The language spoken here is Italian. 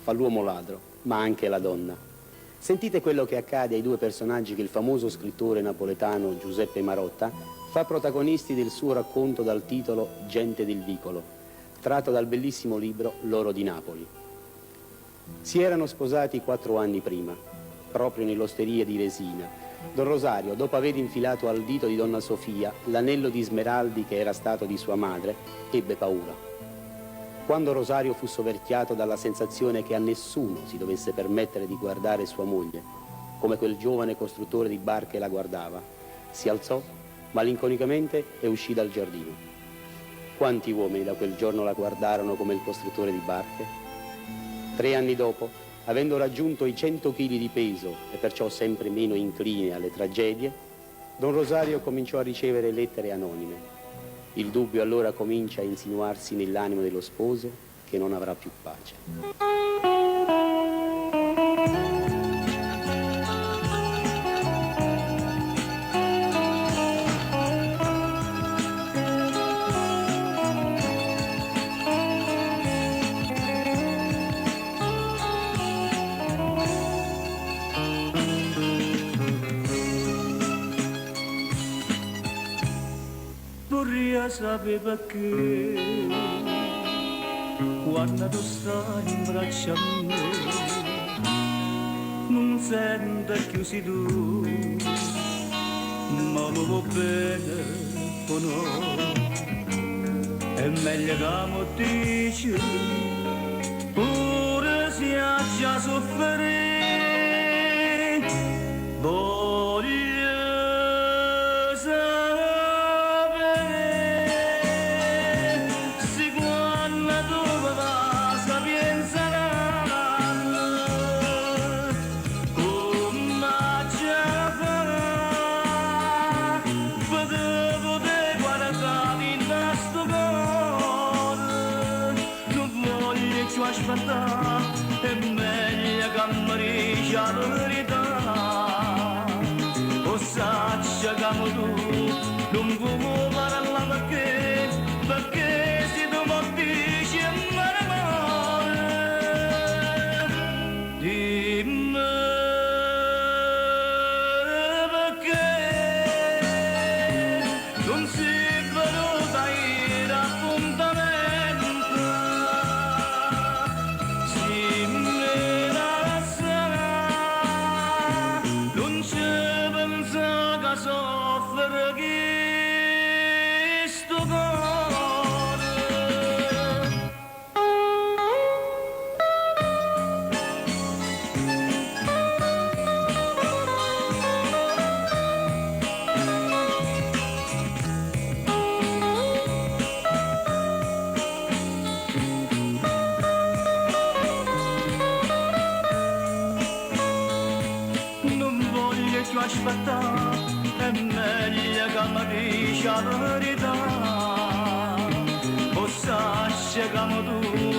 fa l'uomo ladro, ma anche la donna. Sentite quello che accade ai due personaggi che il famoso scrittore napoletano Giuseppe Marotta fa protagonisti del suo racconto dal titolo Gente del vicolo, tratto dal bellissimo libro L'oro di Napoli. Si erano sposati 4 anni prima, proprio nell'osteria di Resina. Don Rosario, dopo aver infilato al dito di donna Sofia l'anello di smeraldi che era stato di sua madre, ebbe paura. Quando Rosario fu soverchiato dalla sensazione che a nessuno si dovesse permettere di guardare sua moglie, come quel giovane costruttore di barche la guardava, si alzò malinconicamente e uscì dal giardino. Quanti uomini da quel giorno la guardarono come il costruttore di barche? 3 anni dopo, avendo raggiunto i 100 kg di peso e perciò sempre meno incline alle tragedie, Don Rosario cominciò a ricevere lettere anonime. Il dubbio allora comincia a insinuarsi nell'animo dello sposo che non avrà più pace. Sape perché quando tu stai in braccio a me non sento chiusi tu, ma lo bene o no, è meglio che mi dici pure se ha già sofferto. È meglio che mi dica la verità, o saccia che tu non vuoi parlare perché se tu mi dici amore, dimmi perché non si venuta in appuntamento. Aspettare è meglio che mi dica la verità, o saccia che tu